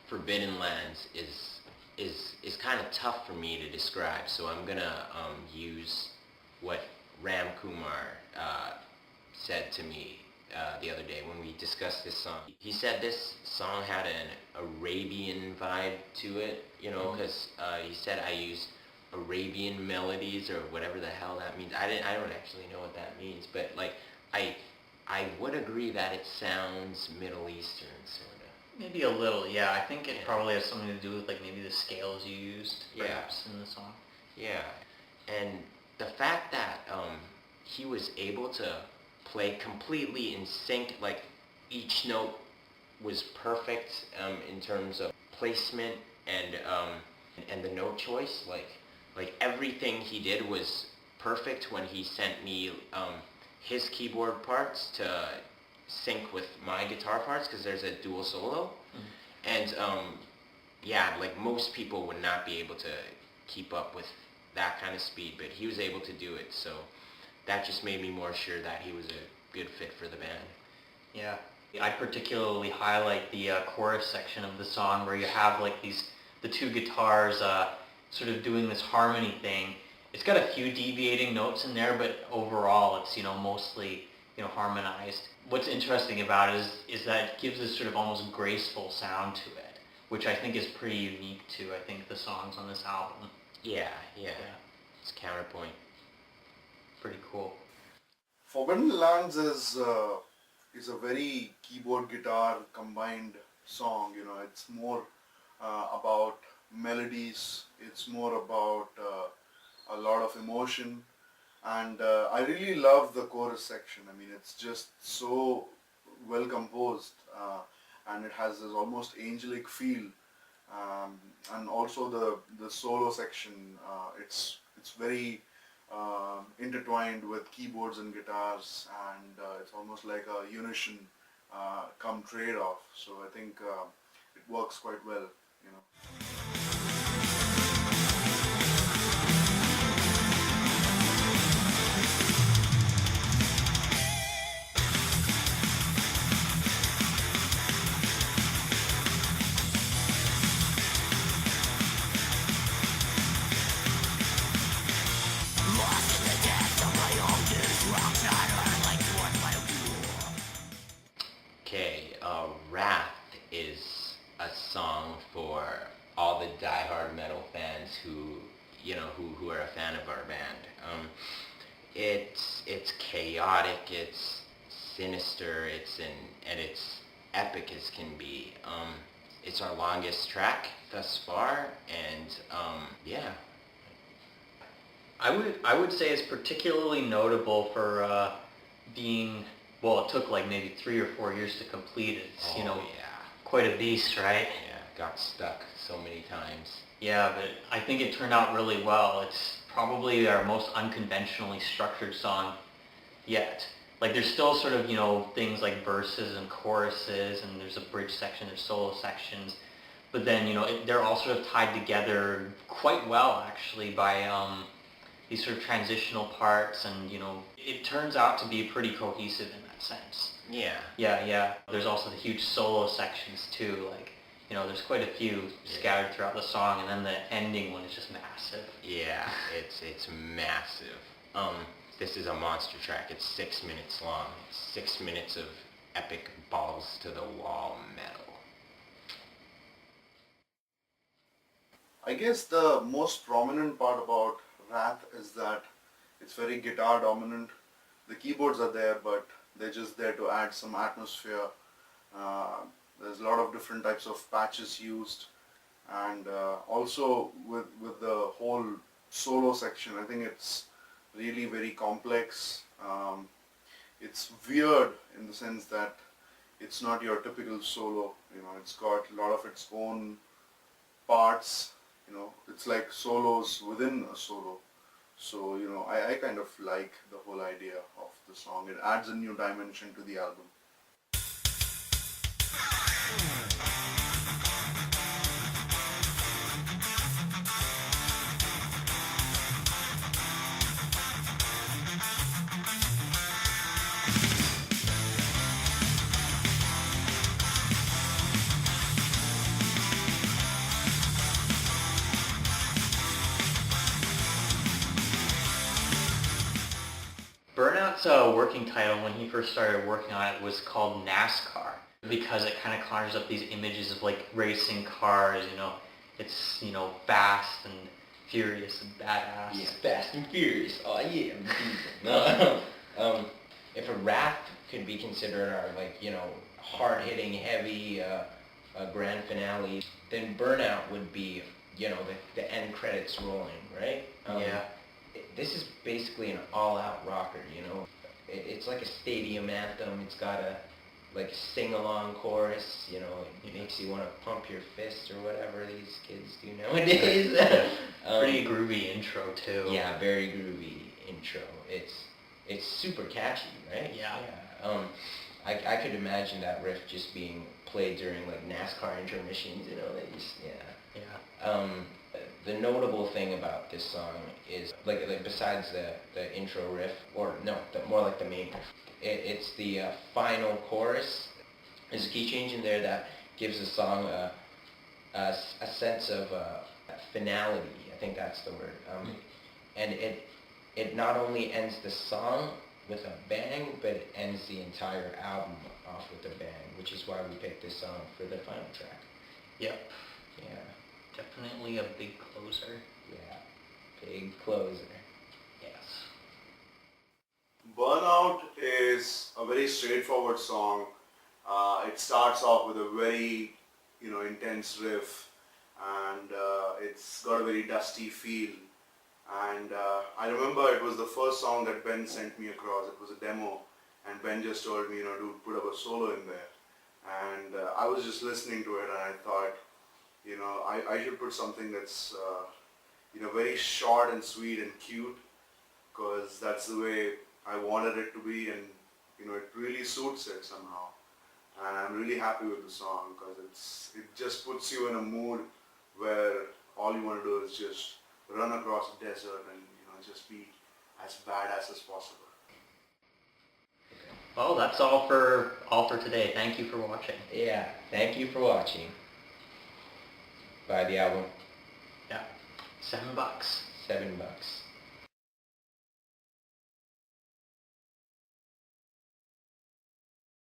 Forbidden Lands is kind of tough for me to describe, so I'm gonna use what Ramkumar said to me the other day when we discussed this song. He said this song had an Arabian vibe to it, you know, because he said I used Arabian melodies or whatever the hell that means. I don't actually know what that means, but like I would agree that it sounds Middle Eastern sort of. Maybe a little, yeah. I think it probably has something to do with like maybe the scales you used, perhaps, in the song. Yeah, and the fact that he was able to play completely in sync, like each note was perfect in terms of placement and the note choice. Like everything he did was perfect when he sent me his keyboard parts to sync with my guitar parts, because there's a dual solo. And yeah, like most people would not be able to keep up with that kind of speed, but he was able to do it, so that just made me more sure that he was a good fit for the band. Yeah, I particularly highlight the chorus section of the song where you have like the two guitars sort of doing this harmony thing. It's got a few deviating notes in there, but overall it's, you know, mostly, you know, harmonized. What's interesting about it is that it gives this sort of almost graceful sound to it, which I think is pretty unique to, I think, the songs on this album. Yeah. It's counterpoint. Pretty cool. Forbidden Lands is a very keyboard guitar combined song. You know, it's more about melodies. It's more about a lot of emotion. And I really love the chorus section. I mean, it's just so well composed, and it has this almost angelic feel. And also the solo section, it's very intertwined with keyboards and guitars, and it's almost like a unison come trade-off. So I think it works quite well, you know. Wrath is a song for all the diehard metal fans who are a fan of our band. It's chaotic, it's sinister, and it's epic as can be. It's our longest track thus far, and yeah. I would say it's particularly notable for being, well, it took like maybe 3 or 4 years to complete it. It's, you know, quite a beast, right? Yeah, got stuck so many times. Yeah, but I think it turned out really well. It's probably our most unconventionally structured song yet. Like, there's still sort of, you know, things like verses and choruses, and there's a bridge section, there's solo sections, but then, you know, they're all sort of tied together quite well, actually, by these sort of transitional parts, and, you know, it turns out to be pretty cohesive in that sense. Yeah. Yeah. There's also the huge solo sections too, like, you know, there's quite a few scattered throughout the song, and then the ending one is just massive. Yeah, it's massive. This is a monster track. It's 6 minutes long. It's 6 minutes of epic balls to the wall metal. I guess the most prominent part about Wrath is that it's very guitar dominant. The keyboards are there, but they're just there to add some atmosphere. There's a lot of different types of patches used, and also with the whole solo section, I think it's really very complex. It's weird in the sense that it's not your typical solo. You know, it's got a lot of its own parts. You know, it's like solos within a solo. So, you know, I kind of like the whole idea of the song. It adds a new dimension to the album. Burnout's working title when he first started working on it was called NASCAR because it kind of conjures up these images of like racing cars, it's, fast and furious and badass. Yeah, Fast and Furious. Oh yeah. No, if a rap could be considered our hard-hitting, heavy grand finale, then Burnout would be the end credits rolling, right? Yeah. This is basically an all-out rocker. It's like a stadium anthem. It's got a sing-along chorus. It makes you want to pump your fist or whatever these kids do nowadays. Pretty groovy intro too. Yeah, very groovy intro. It's super catchy, right? Yeah. I could imagine that riff just being played during NASCAR intermissions. Yeah. The notable thing about this song is besides the intro riff, or no, more like the main riff. It's the final chorus. There's a key change in there that gives the song a sense of finality. I think that's the word. And it not only ends the song with a bang, but it ends the entire album off with a bang, which is why we picked this song for the final track. Yep. Yeah. Definitely a big closer. Yeah. Big closer. Yes. Burnout is a very straightforward song. It starts off with a very, intense riff, and it's got a very dusty feel. And I remember it was the first song that Ben sent me across. It was a demo, and Ben just told me, to put up a solo in there. And I was just listening to it, and I thought, I should put something that's, very short and sweet and cute, because that's the way I wanted it to be, and it really suits it somehow. And I'm really happy with the song because it just puts you in a mood where all you want to do is just run across a desert and just be as badass as possible. Well, that's all for today. Thank you for watching. Yeah, thank you for watching. Buy the album. Yeah. $7. $7.